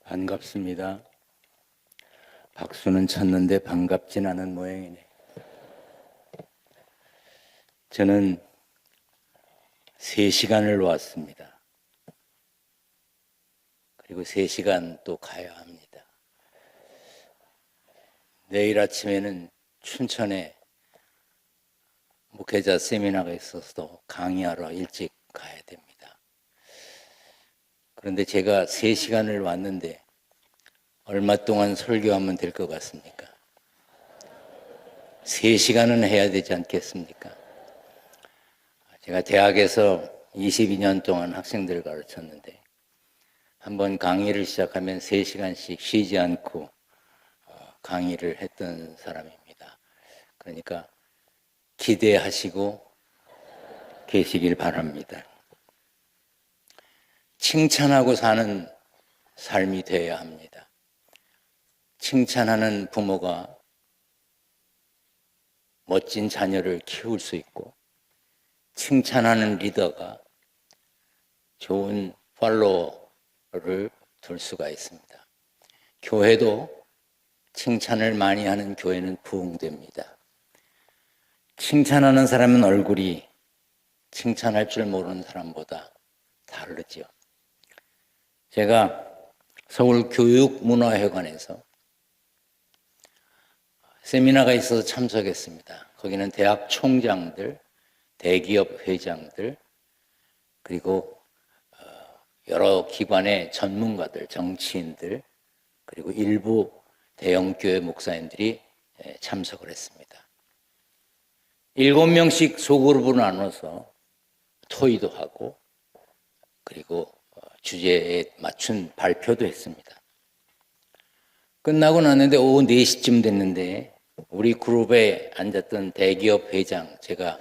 반갑습니다. 박수는 쳤는데 반갑진 않은 모양이네. 저는 3시간을 왔습니다. 그리고 3시간 또 가야 합니다. 내일 아침에는 춘천에 목회자 세미나가 있어서 강의하러 일찍 가야 됩니다. 그런데 제가 3시간을 왔는데 얼마 동안 설교하면 될 것 같습니까? 3시간은 해야 되지 않겠습니까? 제가 대학에서 22년 동안 학생들을 가르쳤는데 한번 강의를 시작하면 3시간씩 쉬지 않고 강의를 했던 사람입니다. 그러니까 기대하시고 계시길 바랍니다. 칭찬하고 사는 삶이 되어야 합니다. 칭찬하는 부모가 멋진 자녀를 키울 수 있고, 칭찬하는 리더가 좋은 팔로워를 둘 수가 있습니다. 교회도 칭찬을 많이 하는 교회는 부흥됩니다. 칭찬하는 사람은 얼굴이 칭찬할 줄 모르는 사람보다 다르죠. 제가 서울교육문화회관에서 세미나가 있어서 참석했습니다. 거기는 대학 총장들, 대기업 회장들, 그리고 여러 기관의 전문가들, 정치인들, 그리고 일부 대형교회 목사님들이 참석을 했습니다. 7명씩 소그룹으로 나눠서 토의도 하고, 그리고 주제에 맞춘 발표도 했습니다. 끝나고 났는데 오후 4시쯤 됐는데 우리 그룹에 앉았던 대기업 회장, 제가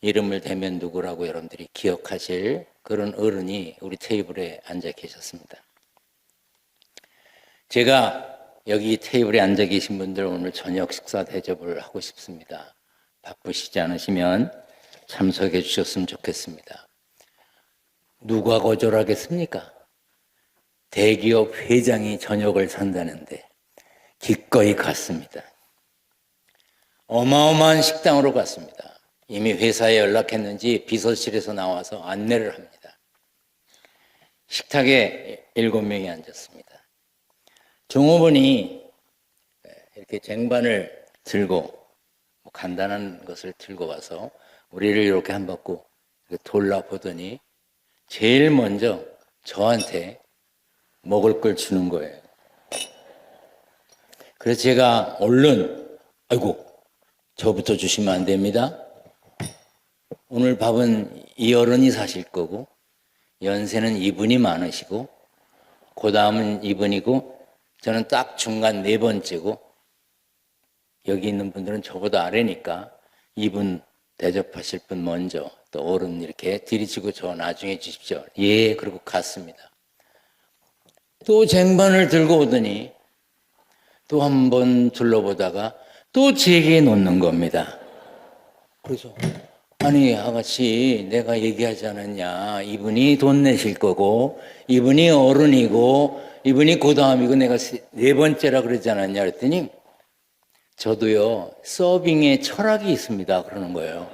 이름을 대면 누구라고 여러분들이 기억하실 그런 어른이 우리 테이블에 앉아 계셨습니다. 제가 여기 테이블에 앉아 계신 분들 오늘 저녁 식사 대접을 하고 싶습니다. 바쁘시지 않으시면 참석해 주셨으면 좋겠습니다. 누가 거절하겠습니까? 대기업 회장이 저녁을 산다는데 기꺼이 갔습니다. 어마어마한 식당으로 갔습니다. 이미 회사에 연락했는지 비서실에서 나와서 안내를 합니다. 식탁에 7명이 앉았습니다. 종업원이 이렇게 쟁반을 들고 간단한 것을 들고 와서 우리를 이렇게 한 바퀴 돌아보더니 제일 먼저 저한테 먹을 걸 주는 거예요. 그래서 제가 얼른 아이고 저부터 주시면 안 됩니다. 오늘 밥은 이 어른이 사실 거고 연세는 이분이 많으시고 그 다음은 이분이고 저는 딱 중간 4번째고 여기 있는 분들은 저보다 아래니까 이분 대접하실 분 먼저 또 어른 이렇게 들이치고 저 나중에 주십시오. 예, 그리고 갔습니다. 또 쟁반을 들고 오더니 또 한 번 둘러보다가 또 제게 놓는 겁니다. 그래서 아니 아가씨 내가 얘기하지 않았냐. 이분이 돈 내실 거고 이분이 어른이고 이분이 그 다음이고 내가 4번째라 그러지 않았냐 그랬더니 저도요 서빙에 철학이 있습니다 그러는 거예요.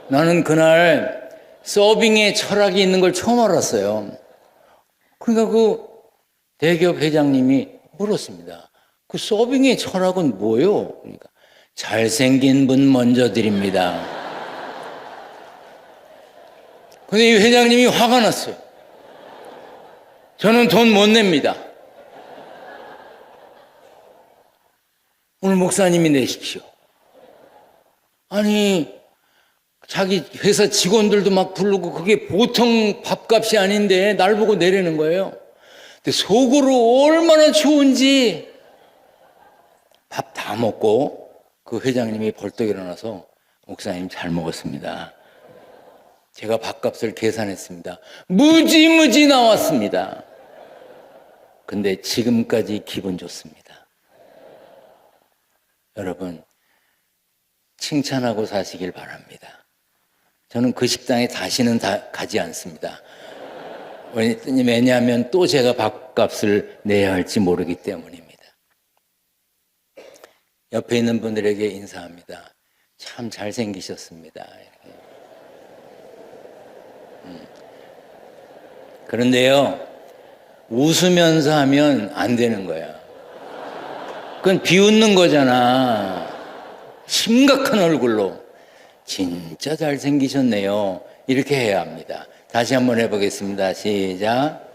나는 그날 서빙에 철학이 있는 걸 처음 알았어요. 그러니까 그 대기업 회장님이 물었습니다. 그 서빙의 철학은 뭐예요? 그러니까 잘생긴 분 먼저 드립니다. 근데 이 회장님이 화가 났어요. 저는 돈 못 냅니다. 오늘 목사님이 내십시오. 아니 자기 회사 직원들도 막 부르고 그게 보통 밥값이 아닌데 날 보고 내리는 거예요. 근데 속으로 얼마나 좋은지 밥 다 먹고 그 회장님이 벌떡 일어나서 목사님 잘 먹었습니다. 제가 밥값을 계산했습니다. 무지무지 나왔습니다. 근데 지금까지 기분 좋습니다. 여러분 칭찬하고 사시길 바랍니다. 저는 그 식당에 다시는 가지 않습니다. 왜냐하면 또 제가 밥값을 내야 할지 모르기 때문입니다. 옆에 있는 분들에게 인사합니다. 참 잘생기셨습니다. 그런데요, 웃으면서 하면 안 되는 거야. 그건 비웃는 거잖아. 심각한 얼굴로 진짜 잘생기셨네요. 이렇게 해야 합니다. 다시 한번 해보겠습니다. 시작.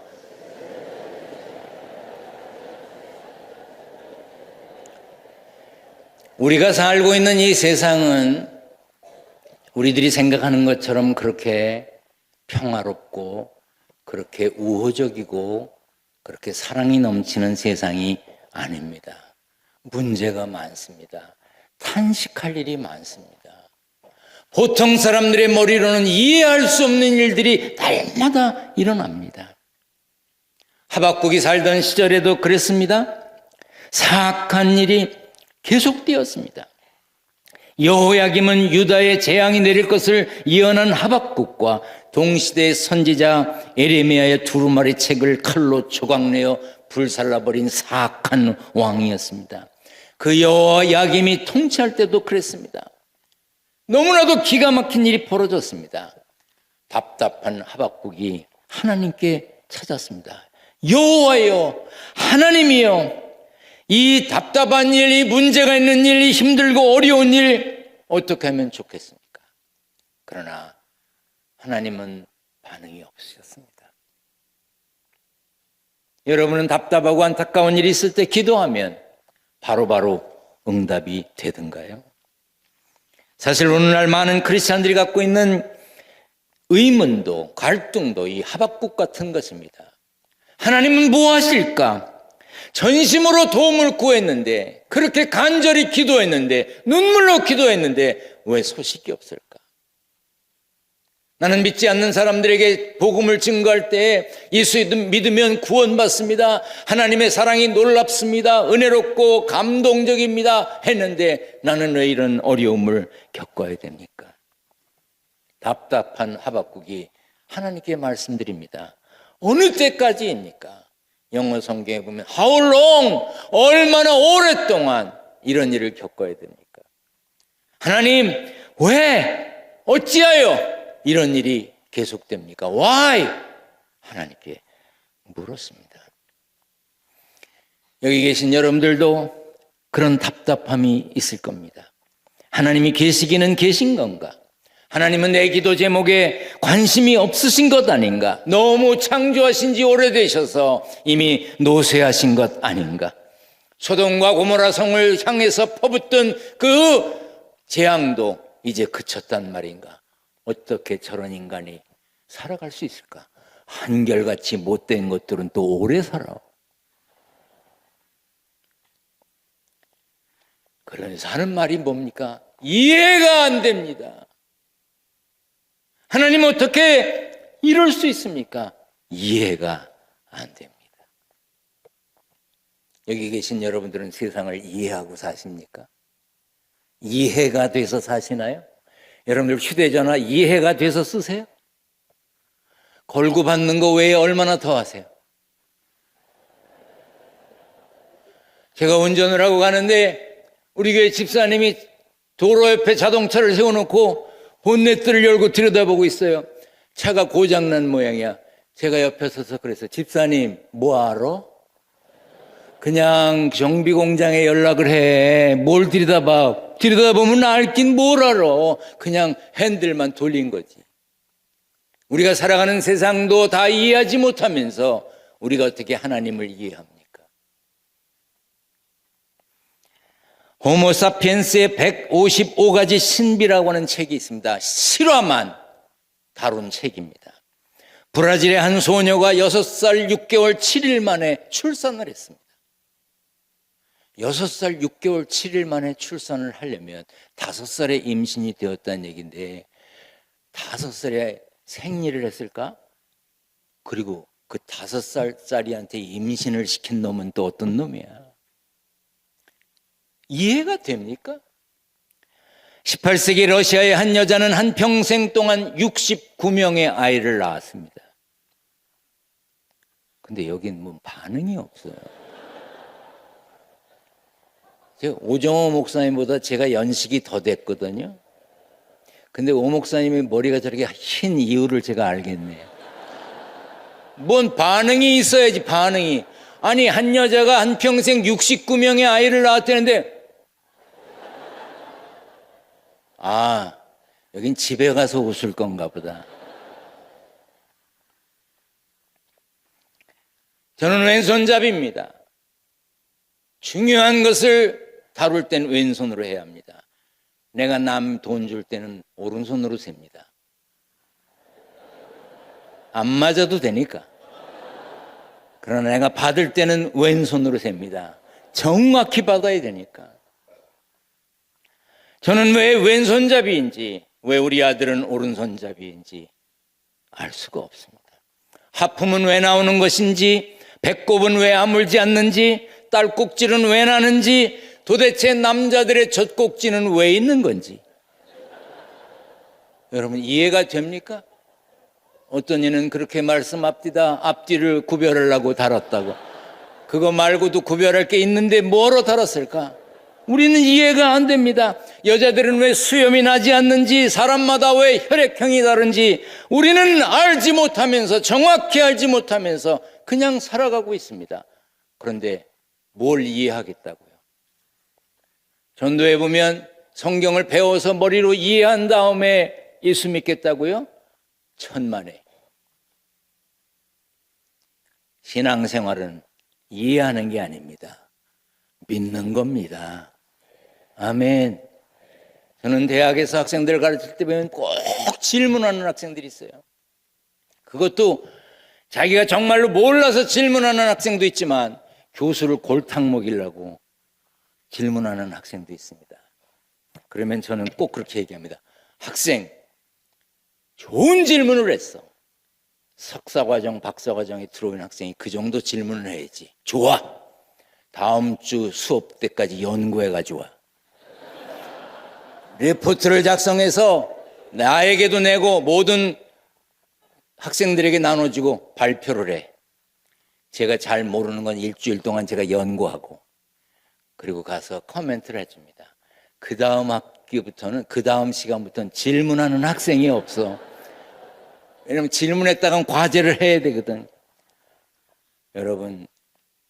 우리가 살고 있는 이 세상은 우리들이 생각하는 것처럼 그렇게 평화롭고 그렇게 우호적이고 그렇게 사랑이 넘치는 세상이 아닙니다. 문제가 많습니다. 탄식할 일이 많습니다. 보통 사람들의 머리로는 이해할 수 없는 일들이 날마다 일어납니다. 하박국이 살던 시절에도 그랬습니다. 사악한 일이 계속되었습니다. 여호야김은 유다에 재앙이 내릴 것을 예언한 하박국과 동시대 선지자 에레미야의 두루마리 책을 칼로 조각내어 불살라버린 사악한 왕이었습니다. 그 여호야김이 통치할 때도 그랬습니다. 너무나도 기가 막힌 일이 벌어졌습니다. 답답한 하박국이 하나님께 찾았습니다. 여호와여, 하나님이여, 이 답답한 일, 이 문제가 있는 일, 이 힘들고 어려운 일 어떻게 하면 좋겠습니까? 그러나 하나님은 반응이 없으셨습니다. 여러분은 답답하고 안타까운 일이 있을 때 기도하면 바로바로 응답이 되던가요? 사실 오늘날 많은 크리스찬들이 갖고 있는 의문도 갈등도 이 하박국 같은 것입니다. 하나님은 뭐 하실까? 전심으로 도움을 구했는데, 그렇게 간절히 기도했는데, 눈물로 기도했는데 왜 소식이 없을까? 나는 믿지 않는 사람들에게 복음을 증거할 때 예수 믿으면 구원받습니다. 하나님의 사랑이 놀랍습니다. 은혜롭고 감동적입니다. 했는데 나는 왜 이런 어려움을 겪어야 됩니까? 답답한 하박국이 하나님께 말씀드립니다. 어느 때까지입니까? 영어 성경에 보면 How long? 얼마나 오랫동안 이런 일을 겪어야 됩니까? 하나님, 왜? 어찌하여 이런 일이 계속됩니까? Why? 하나님께 물었습니다. 여기 계신 여러분들도 그런 답답함이 있을 겁니다. 하나님이 계시기는 계신 건가? 하나님은 내 기도 제목에 관심이 없으신 것 아닌가? 너무 창조하신 지 오래되셔서 이미 노쇠하신 것 아닌가? 소돔과 고모라 성을 향해서 퍼붓던 그 재앙도 이제 그쳤단 말인가? 어떻게 저런 인간이 살아갈 수 있을까? 한결같이 못된 것들은 또 오래 살아. 그러면서 하는 말이 뭡니까? 이해가 안 됩니다. 하나님 어떻게 이럴 수 있습니까? 이해가 안 됩니다. 여기 계신 여러분들은 세상을 이해하고 사십니까? 이해가 돼서 사시나요? 여러분들 휴대전화 이해가 돼서 쓰세요? 걸고 받는 거 외에 얼마나 더 하세요? 제가 운전을 하고 가는데 우리 교회 집사님이 도로 옆에 자동차를 세워놓고 본네트를 열고 들여다보고 있어요. 차가 고장난 모양이야. 제가 옆에 서서 그래서 집사님 뭐하러? 그냥 정비공장에 연락을 해. 뭘 들여다봐. 들여다보면 알긴 뭘 알아. 그냥 핸들만 돌린 거지. 우리가 살아가는 세상도 다 이해하지 못하면서 우리가 어떻게 하나님을 이해합니까? 호모사피엔스의 155가지 신비라고 하는 책이 있습니다. 실화만 다룬 책입니다. 브라질의 한 소녀가 6살 6개월 7일 만에 출산을 했습니다. 6살 6개월 7일 만에 출산을 하려면 5살에 임신이 되었다는 얘기인데 5살에 생리를 했을까? 그리고 그 5살짜리한테 임신을 시킨 놈은 또 어떤 놈이야? 이해가 됩니까? 18세기 러시아의 한 여자는 한 평생 동안 69명의 아이를 낳았습니다. 근데 여긴 뭐 반응이 없어요. 제가 오정호 목사님보다 제가 연식이 더 됐거든요. 근데 오 목사님의 머리가 저렇게 흰 이유를 제가 알겠네요. 뭔 반응이 있어야지, 반응이. 아니, 한 여자가 한평생 69명의 아이를 낳았다는데, 아, 여긴 집에 가서 웃을 건가 보다. 저는 왼손잡이입니다. 중요한 것을 다룰 땐 왼손으로 해야 합니다. 내가 남 돈 줄 때는 오른손으로 셉니다. 안 맞아도 되니까. 그러나 내가 받을 때는 왼손으로 셉니다. 정확히 받아야 되니까. 저는 왜 왼손잡이인지, 왜 우리 아들은 오른손잡이인지 알 수가 없습니다. 하품은 왜 나오는 것인지, 배꼽은 왜 아물지 않는지, 딸꾹질은 왜 나는지, 도대체 남자들의 젖꼭지는 왜 있는 건지 여러분 이해가 됩니까? 어떤 이는 그렇게 말씀합디다. 앞뒤를 구별하려고 달았다고. 그거 말고도 구별할 게 있는데 뭐로 달았을까? 우리는 이해가 안 됩니다. 여자들은 왜 수염이 나지 않는지, 사람마다 왜 혈액형이 다른지 우리는 알지 못하면서, 정확히 알지 못하면서 그냥 살아가고 있습니다. 그런데 뭘 이해하겠다고요? 전도에 보면 성경을 배워서 머리로 이해한 다음에 예수 믿겠다고요? 천만에. 신앙생활은 이해하는 게 아닙니다. 믿는 겁니다. 아멘. 저는 대학에서 학생들을 가르칠 때 보면 꼭 질문하는 학생들이 있어요. 그것도 자기가 정말로 몰라서 질문하는 학생도 있지만 교수를 골탕 먹이려고 질문하는 학생도 있습니다. 그러면 저는 꼭 그렇게 얘기합니다. 학생, 좋은 질문을 했어. 석사과정, 박사과정에 들어온 학생이 그 정도 질문을 해야지. 좋아. 다음 주 수업 때까지 연구해가지고 와. 리포트를 작성해서 나에게도 내고 모든 학생들에게 나눠주고 발표를 해. 제가 잘 모르는 건 일주일 동안 제가 연구하고 그리고 가서 코멘트를 해줍니다. 그 다음 학기부터는, 그 다음 시간부터는 질문하는 학생이 없어. 왜냐면 질문했다간 과제를 해야 되거든. 여러분,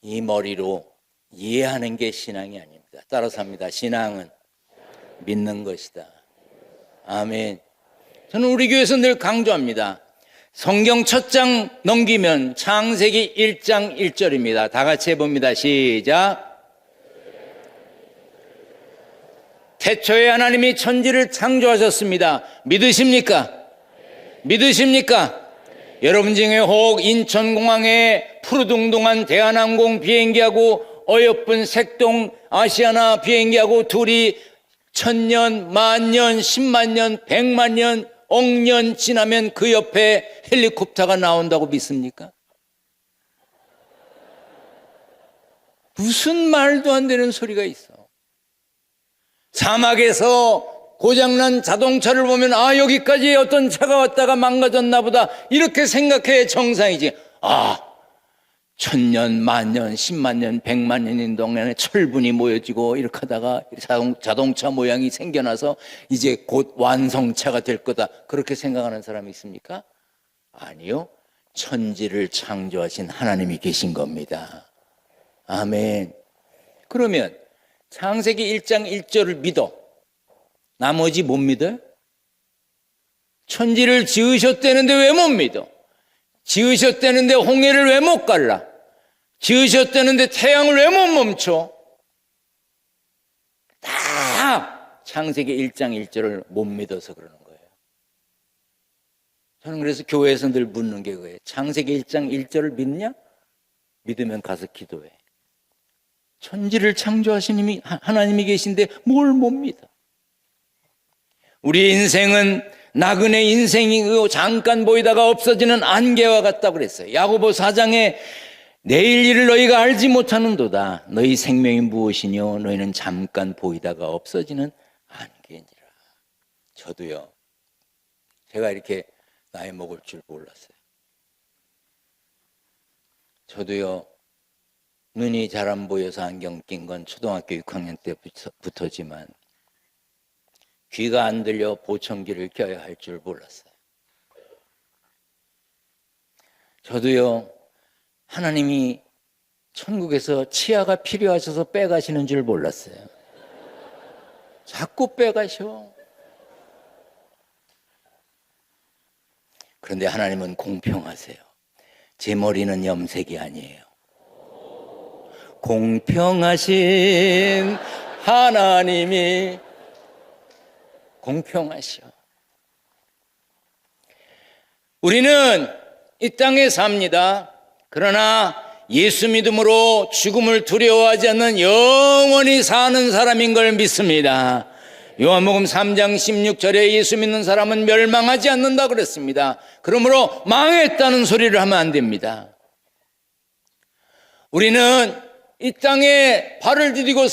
이 머리로 이해하는 게 신앙이 아닙니다. 따라서 합니다. 신앙은 믿는 것이다. 아멘. 저는 우리 교회에서 늘 강조합니다. 성경 첫 장 넘기면 창세기 1장 1절입니다. 다 같이 해봅니다. 시작. 태초에 하나님이 천지를 창조하셨습니다. 믿으십니까? 믿으십니까? 여러분 중에 혹 인천공항에 푸르둥둥한 대한항공 비행기하고 어여쁜 색동 아시아나 비행기하고 둘이 1000년, 만년, 10만년, 100만년, 억년 지나면 그 옆에 헬리콥터가 나온다고 믿습니까? 무슨 말도 안 되는 소리가 있어. 사막에서 고장난 자동차를 보면 아, 여기까지 어떤 차가 왔다가 망가졌나 보다 이렇게 생각해야 정상이지. 아, 1000년, 만년, 10만년, 100만년인 동안에 철분이 모여지고 이렇게 하다가 자동차 모양이 생겨나서 이제 곧 완성차가 될 거다. 그렇게 생각하는 사람이 있습니까? 아니요. 천지를 창조하신 하나님이 계신 겁니다. 아멘. 그러면 창세기 1장 1절을 믿어. 나머지 못 믿어요? 천지를 지으셨다는데 왜 못 믿어? 지으셨다는데 홍해를 왜 못 갈라? 지으셨다는데 태양을 왜 못 멈춰? 다 창세기 1장 1절을 못 믿어서 그러는 거예요. 저는 그래서 교회에서 늘 묻는 게 그거예요. 창세기 1장 1절을 믿냐? 믿으면 가서 기도해. 천지를 창조하신 하나님이 계신데 뭘 못 믿어? 우리 인생은 나그네 인생이고 잠깐 보이다가 없어지는 안개와 같다고 그랬어요. 야고보 4장에 내일 일을 너희가 알지 못하는도다. 너희 생명이 무엇이뇨? 너희는 잠깐 보이다가 없어지는 안개니라. 저도요. 제가 이렇게 나이 먹을 줄 몰랐어요. 저도요, 눈이 잘 안 보여서 안경 낀 건 초등학교 6학년 때부터지만 귀가 안 들려 보청기를 껴야 할 줄 몰랐어요. 저도요, 하나님이 천국에서 치아가 필요하셔서 빼가시는 줄 몰랐어요. 자꾸 빼가셔. 그런데 하나님은 공평하세요. 제 머리는 염색이 아니에요. 공평하신 하나님이 공평하셔. 우리는 이 땅에 삽니다. 그러나 예수 믿음으로 죽음을 두려워하지 않는 영원히 사는 사람인 걸 믿습니다. 요한복음 3장 16절에 예수 믿는 사람은 멸망하지 않는다 그랬습니다. 그러므로 망했다는 소리를 하면 안 됩니다. 우리는 이 땅에 발을 디디고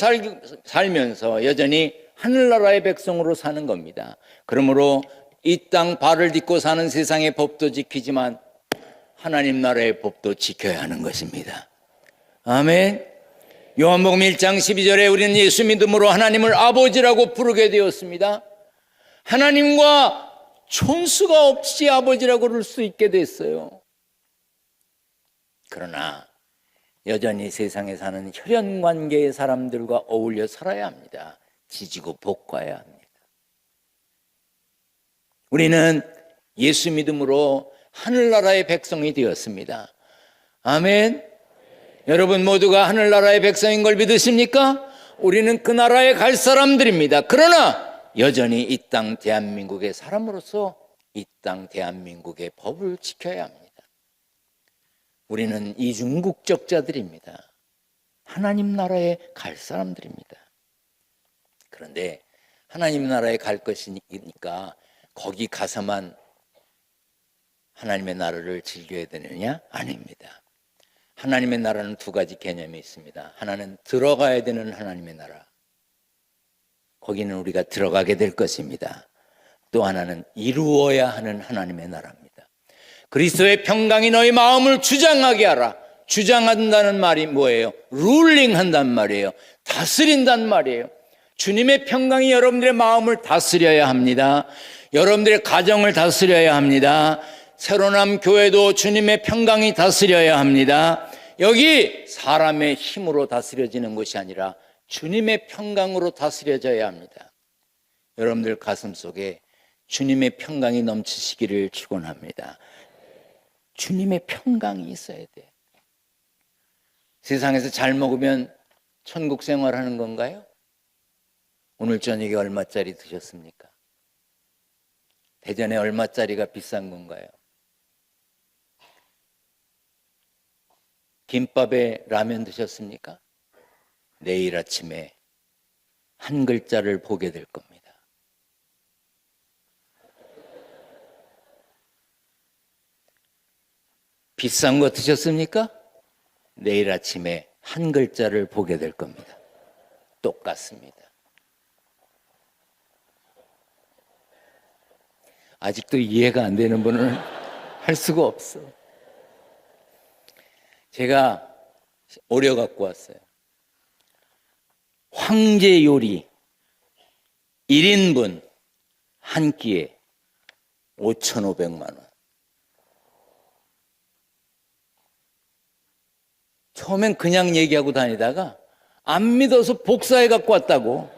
살면서 여전히 하늘나라의 백성으로 사는 겁니다. 그러므로 이 땅 발을 딛고 사는 세상의 법도 지키지만 하나님 나라의 법도 지켜야 하는 것입니다. 아멘. 요한복음 1장 12절에 우리는 예수 믿음으로 하나님을 아버지라고 부르게 되었습니다. 하나님과 촌수가 없이 아버지라고 부를 수 있게 됐어요. 그러나 여전히 세상에 사는 혈연관계의 사람들과 어울려 살아야 합니다. 지지고 볶아야 합니다. 우리는 예수 믿음으로 하늘나라의 백성이 되었습니다. 아멘. 여러분 모두가 하늘나라의 백성인 걸 믿으십니까? 우리는 그 나라에 갈 사람들입니다. 그러나 여전히 이 땅 대한민국의 사람으로서 이 땅 대한민국의 법을 지켜야 합니다. 우리는 이중국적자들입니다. 하나님 나라에 갈 사람들입니다. 그런데 하나님 나라에 갈 것이니까 거기 가서만 하나님의 나라를 즐겨야 되느냐? 아닙니다. 하나님의 나라는 두 가지 개념이 있습니다. 하나는 들어가야 되는 하나님의 나라. 거기는 우리가 들어가게 될 것입니다. 또 하나는 이루어야 하는 하나님의 나라입니다. 그리스도의 평강이 너희 마음을 주장하게 하라. 주장한다는 말이 뭐예요? 룰링한단 말이에요. 다스린단 말이에요. 주님의 평강이 여러분들의 마음을 다스려야 합니다. 여러분들의 가정을 다스려야 합니다. 새로남 교회도 주님의 평강이 다스려야 합니다. 여기 사람의 힘으로 다스려지는 것이 아니라 주님의 평강으로 다스려져야 합니다. 여러분들 가슴 속에 주님의 평강이 넘치시기를 축원합니다. 주님의 평강이 있어야 돼. 세상에서 잘 먹으면 천국 생활하는 건가요? 오늘 저녁에 얼마짜리 드셨습니까? 대전에 얼마짜리가 비싼 건가요? 김밥에 라면 드셨습니까? 내일 아침에 한 글자를 보게 될 겁니다. 비싼 거 드셨습니까? 내일 아침에 한 글자를 보게 될 겁니다. 똑같습니다. 아직도 이해가 안 되는 분은 할 수가 없어. 제가 오려 갖고 왔어요. 황제 요리 1인분 한 끼에 5,500만 원. 처음엔 그냥 얘기하고 다니다가 안 믿어서 복사해 갖고 왔다고.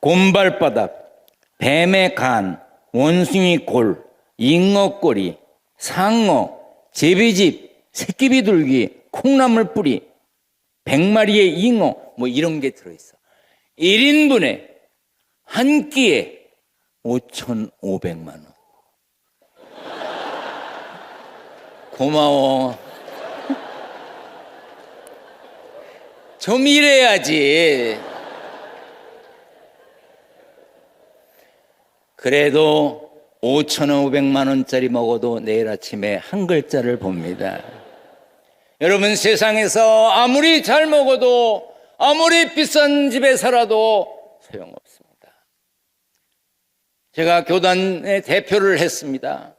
곰발바닥, 뱀의 간, 원숭이 골, 잉어꼬리, 상어, 제비집, 새끼비둘기, 콩나물 뿌리, 100마리의 잉어, 뭐 이런 게 들어있어. 1인분에 한 끼에 5,500만 원. 고마워. 좀 일해야지. 그래도 5,500만 원짜리 먹어도 내일 아침에 한 글자를 봅니다. 여러분 세상에서 아무리 잘 먹어도 아무리 비싼 집에 살아도 소용없습니다. 제가 교단의 대표를 했습니다.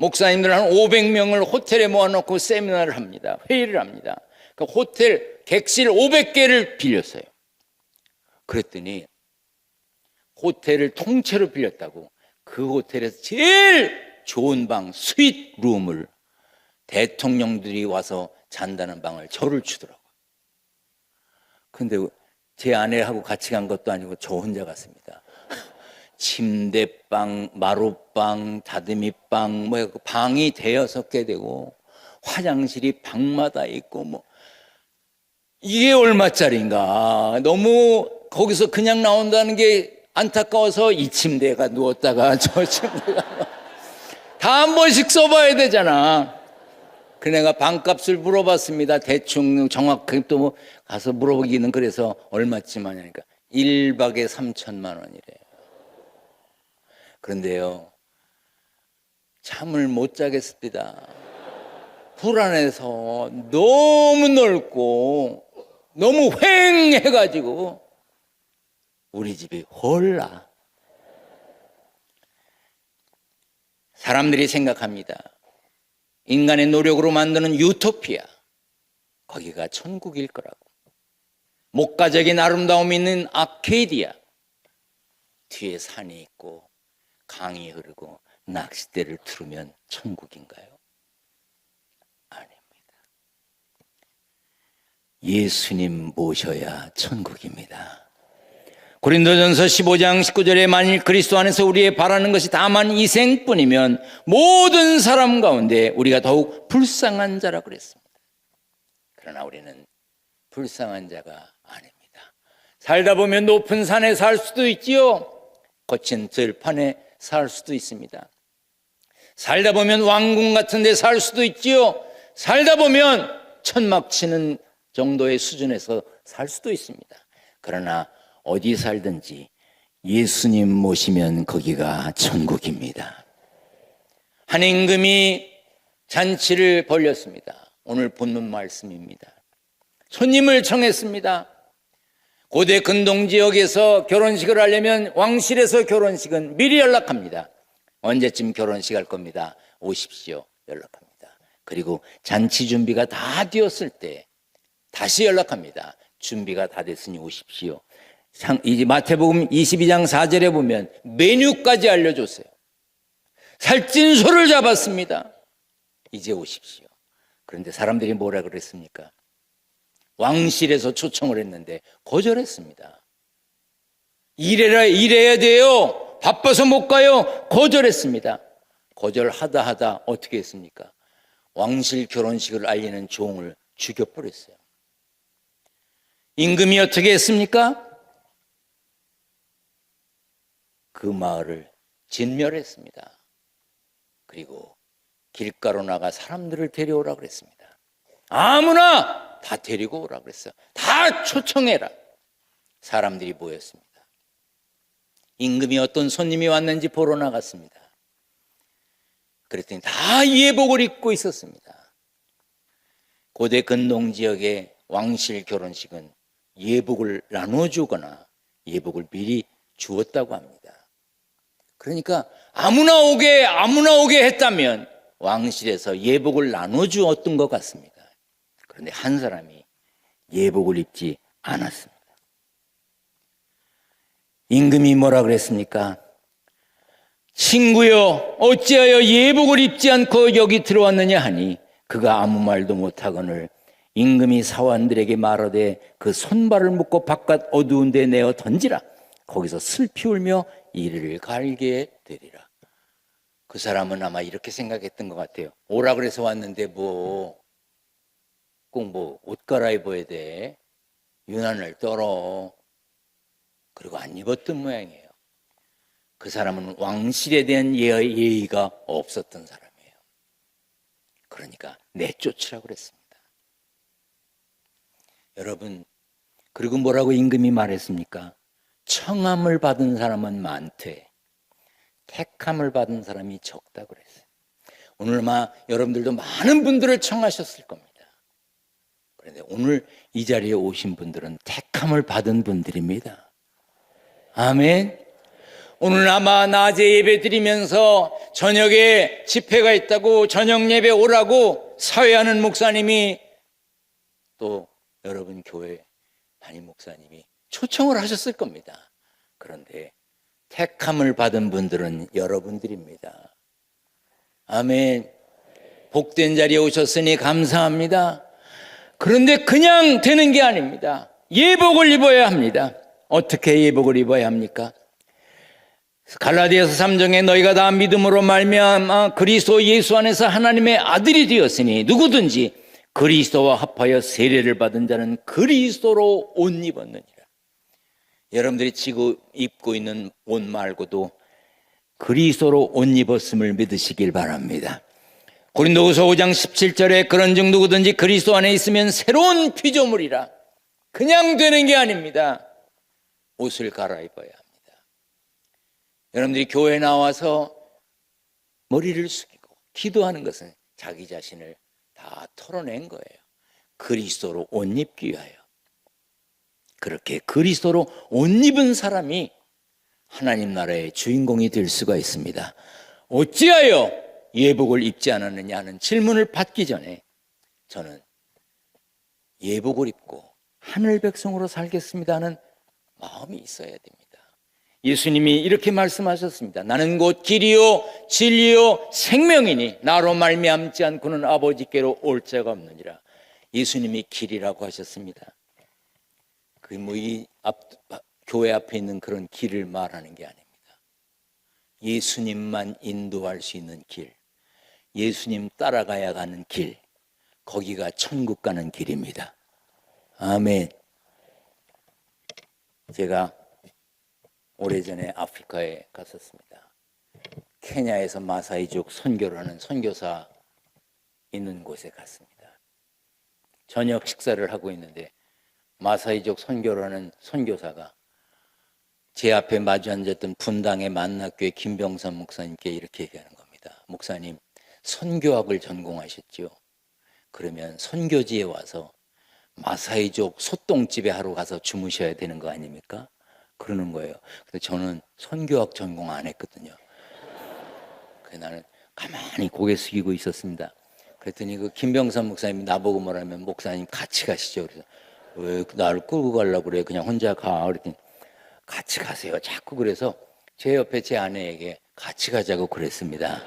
목사님들 한 500명을 호텔에 모아놓고 세미나를 합니다. 회의를 합니다. 그 호텔 객실 500개를 빌렸어요. 그랬더니 호텔을 통째로 빌렸다고 그 호텔에서 제일 좋은 방 스윗 룸을 대통령들이 와서 잔다는 방을 저를 주더라고요. 근데 제 아내하고 같이 간 것도 아니고 저 혼자 갔습니다. 침대방, 마룻방, 다듬이방, 방이 대여섯 개 되고 화장실이 방마다 있고 이게 얼마짜리인가. 너무 거기서 그냥 나온다는 게 안타까워서 이 침대가 누웠다가 저 침대가 다 한 번씩 써봐야 되잖아. 그래 내가 방값을 물어봤습니다. 대충 정확하게 또 가서 물어보기는 그래서 얼마쯤 하냐니까 1박에 3천만 원이래요. 그런데요, 잠을 못 자겠습니다. 불안해서 너무 넓고 너무 휑해가지고 우리 집이 홀라. 사람들이 생각합니다. 인간의 노력으로 만드는 유토피아, 거기가 천국일 거라고. 목가적인 아름다움이 있는 아케이디아, 뒤에 산이 있고 강이 흐르고 낚싯대를 틀으면 천국인가요? 아닙니다. 예수님 모셔야 천국입니다. 고린도전서 15장 19절에 만일 그리스도 안에서 우리의 바라는 것이 다만 이생뿐이면 모든 사람 가운데 우리가 더욱 불쌍한 자라고 그랬습니다. 그러나 우리는 불쌍한 자가 아닙니다. 살다 보면 높은 산에 살 수도 있지요. 거친 들판에 살 수도 있습니다. 살다 보면 왕궁 같은 데 살 수도 있지요. 살다 보면 천막 치는 정도의 수준에서 살 수도 있습니다. 그러나 어디 살든지 예수님 모시면 거기가 천국입니다. 한 임금이 잔치를 벌였습니다. 오늘 본문 말씀입니다. 손님을 청했습니다. 고대 근동 지역에서 결혼식을 하려면 왕실에서 결혼식은 미리 연락합니다. 언제쯤 결혼식 할 겁니다. 오십시오. 연락합니다. 그리고 잔치 준비가 다 되었을 때 다시 연락합니다. 준비가 다 됐으니 오십시오. 이제 마태복음 22장 4절에 보면 메뉴까지 알려줬어요. 살찐소를 잡았습니다. 이제 오십시오. 그런데 사람들이 뭐라 그랬습니까? 왕실에서 초청을 했는데 거절했습니다. 일해야 돼요. 바빠서 못 가요. 거절했습니다. 거절하다 어떻게 했습니까? 왕실 결혼식을 알리는 종을 죽여버렸어요. 임금이 어떻게 했습니까? 그 마을을 진멸했습니다. 그리고 길가로 나가 사람들을 데려오라 그랬습니다. 아무나 다 데리고 오라 그랬어요. 다 초청해라. 사람들이 모였습니다. 임금이 어떤 손님이 왔는지 보러 나갔습니다. 그랬더니 다 예복을 입고 있었습니다. 고대 근동 지역의 왕실 결혼식은 예복을 나눠주거나 예복을 미리 주었다고 합니다. 그러니까 아무나 오게 했다면 왕실에서 예복을 나눠주었던 것 같습니다. 그런데 한 사람이 예복을 입지 않았습니다. 임금이 뭐라 그랬습니까? 친구여, 어찌하여 예복을 입지 않고 여기 들어왔느냐 하니 그가 아무 말도 못하거늘 임금이 사원들에게 말하되 그 손발을 묶고 바깥 어두운 데 내어 던지라. 거기서 슬피 울며 이를 갈게 되리라. 그 사람은 아마 이렇게 생각했던 것 같아요. 오라 그래서 왔는데 꼭 옷 갈아입어야 돼. 유난을 떨어. 그리고 안 입었던 모양이에요. 그 사람은 왕실에 대한 예의가 없었던 사람이에요. 그러니까 내쫓으라고 그랬습니다. 여러분, 그리고 뭐라고 임금이 말했습니까? 청함을 받은 사람은 많되 택함을 받은 사람이 적다 그랬어요. 오늘 아마 여러분들도 많은 분들을 청하셨을 겁니다. 그런데 오늘 이 자리에 오신 분들은 택함을 받은 분들입니다. 아멘. 오늘 아마 낮에 예배 드리면서 저녁에 집회가 있다고 저녁 예배 오라고 사회하는 목사님이 또 여러분 교회 담임 목사님이 초청을 하셨을 겁니다. 그런데 택함을 받은 분들은 여러분들입니다. 아멘. 복된 자리에 오셨으니 감사합니다. 그런데 그냥 되는 게 아닙니다. 예복을 입어야 합니다. 어떻게 예복을 입어야 합니까? 갈라디아서 3장에 너희가 다 믿음으로 말미암아 그리스도 예수 안에서 하나님의 아들이 되었으니 누구든지 그리스도와 합하여 세례를 받은 자는 그리스도로 옷 입었느니라. 여러분들이 지금 입고 있는 옷 말고도 그리스도로 옷 입었음을 믿으시길 바랍니다. 고린도후서 5장 17절에 그런즉 누구든지 그리스도 안에 있으면 새로운 피조물이라. 그냥 되는 게 아닙니다. 옷을 갈아입어야 합니다. 여러분들이 교회에 나와서 머리를 숙이고 기도하는 것은 자기 자신을 다 털어낸 거예요. 그리스도로 옷 입기 위하여. 그렇게 그리스도로 옷 입은 사람이 하나님 나라의 주인공이 될 수가 있습니다. 어찌하여 예복을 입지 않았느냐 하는 질문을 받기 전에 저는 예복을 입고 하늘 백성으로 살겠습니다 하는 마음이 있어야 됩니다. 예수님이 이렇게 말씀하셨습니다. 나는 곧 길이요 진리요 생명이니 나로 말미암지 않고는 아버지께로 올 자가 없느니라. 예수님이 길이라고 하셨습니다. 그 교회 앞에 있는 그런 길을 말하는 게 아닙니다. 예수님만 인도할 수 있는 길, 예수님 따라가야 가는 길, 거기가 천국 가는 길입니다. 아멘. 제가 오래전에 아프리카에 갔었습니다. 케냐에서 마사이족 선교를 하는 선교사 있는 곳에 갔습니다. 저녁 식사를 하고 있는데 마사이족 선교를 하는 선교사가 제 앞에 마주 앉았던 분당의 만납교회 김병선 목사님께 이렇게 얘기하는 겁니다. 목사님, 선교학을 전공하셨죠? 그러면 선교지에 와서 마사이족 소똥집에 하루 가서 주무셔야 되는 거 아닙니까? 그러는 거예요. 근데 저는 선교학 전공 안 했거든요. 그래서 나는 가만히 고개 숙이고 있었습니다. 그랬더니 그 김병선 목사님이 나보고 뭐라면 목사님 같이 가시죠. 그래서 왜 나를 끌고 가려고 그래? 그냥 혼자 가. 그랬더니 같이 가세요. 자꾸 그래서 제 옆에 제 아내에게 같이 가자고 그랬습니다.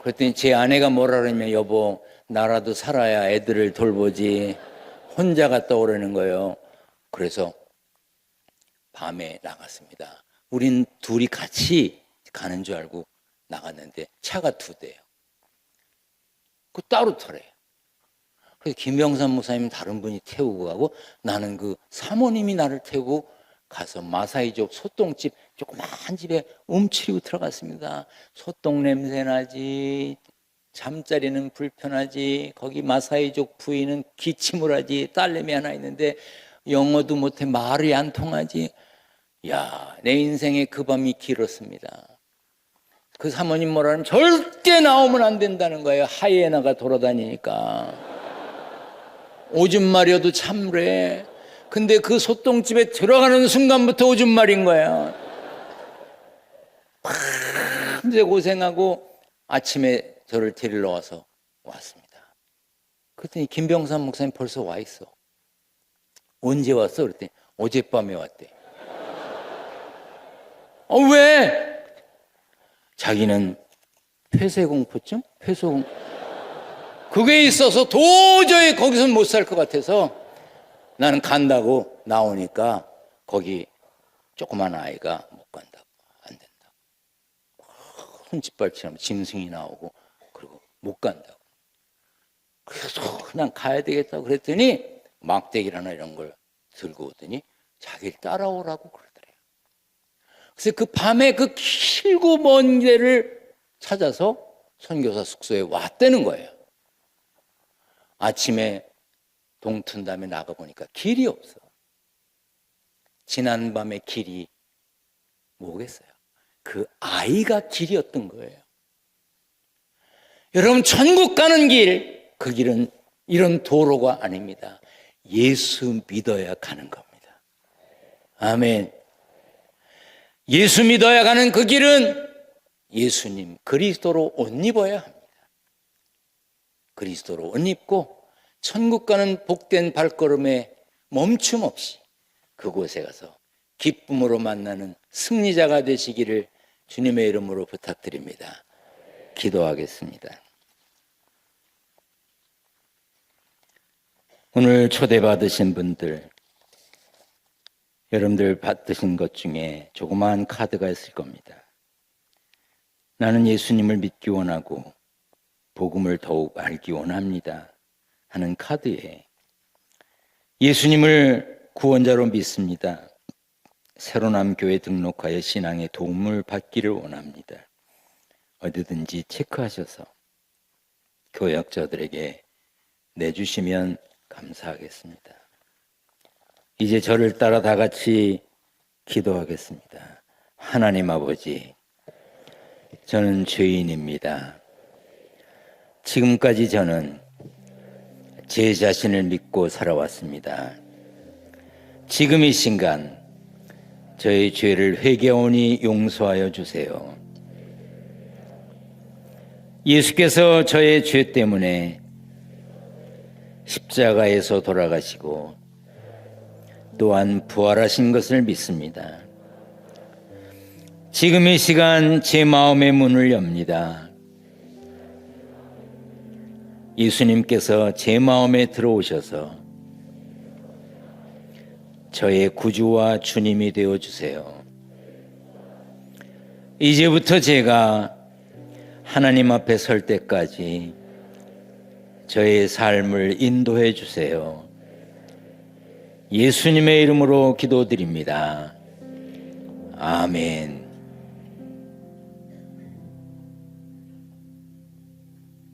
그랬더니 제 아내가 뭐라 그러냐면 여보 나라도 살아야 애들을 돌보지 혼자 갔다 오라는 거예요. 그래서 밤에 나갔습니다. 우린 둘이 같이 가는 줄 알고 나갔는데 차가 2대예요. 그 따로 털어요. 그래서 김병선 목사님 다른 분이 태우고 가고 나는 그 사모님이 나를 태우고 가서 마사이족 소똥집 조그만 집에 움츠리고 들어갔습니다. 소똥 냄새 나지, 잠자리는 불편하지, 거기 마사이족 부인은 기침을 하지, 딸내미 하나 있는데 영어도 못해 말이 안 통하지. 야, 내 인생에 그 밤이 길었습니다. 그 사모님 뭐라면 절대 나오면 안 된다는 거예요. 하이에나가 돌아다니니까. 오줌 마려도 참으래. 근데 그 소똥집에 들어가는 순간부터 오줌 마린 거야. 밤새 고생하고 아침에 저를 데리러 와서 왔습니다. 그랬더니 김병삼 목사님 벌써 와 있어. 언제 왔어? 그랬더니 어젯밤에 왔대. 왜? 자기는 폐쇄공포증? 그게 있어서 도저히 거기서 못 살 것 같아서 나는 간다고 나오니까 거기 조그만 아이가 못 간다고, 안 된다고. 손짓발처럼 짐승이 나오고 그리고 못 간다고. 그래서 그냥 가야 되겠다고 그랬더니 막대기라나 이런 걸 들고 오더니 자기를 따라오라고 그러더래요. 그래서 그 밤에 그 길고 먼 데를 찾아서 선교사 숙소에 왔다는 거예요. 아침에 동 튼 다음에 나가보니까 길이 없어. 지난밤에 길이 뭐겠어요? 그 아이가 길이었던 거예요. 여러분, 천국 가는 길, 그 길은 이런 도로가 아닙니다. 예수 믿어야 가는 겁니다. 아멘. 예수 믿어야 가는 그 길은 예수님 그리스도로 옷 입어야 합니다. 그리스도로 옷 입고 천국 가는 복된 발걸음에 멈춤 없이 그곳에 가서 기쁨으로 만나는 승리자가 되시기를 주님의 이름으로 부탁드립니다. 기도하겠습니다. 오늘 초대받으신 분들, 여러분들 받으신 것 중에 조그마한 카드가 있을 겁니다. 나는 예수님을 믿기 원하고 복음을 더욱 알기 원합니다 하는 카드에 예수님을 구원자로 믿습니다. 새로남 교회 등록하여 신앙의 도움을 받기를 원합니다. 어디든지 체크하셔서 교역자들에게 내주시면 감사하겠습니다. 이제 저를 따라 다 같이 기도하겠습니다. 하나님 아버지, 저는 죄인입니다. 지금까지 저는 제 자신을 믿고 살아왔습니다. 지금 이 순간 저의 죄를 회개하오니 용서하여 주세요. 예수께서 저의 죄 때문에 십자가에서 돌아가시고 또한 부활하신 것을 믿습니다. 지금 이 시간 제 마음의 문을 엽니다. 예수님께서 제 마음에 들어오셔서 저의 구주와 주님이 되어주세요. 이제부터 제가 하나님 앞에 설 때까지 저의 삶을 인도해 주세요. 예수님의 이름으로 기도드립니다. 아멘.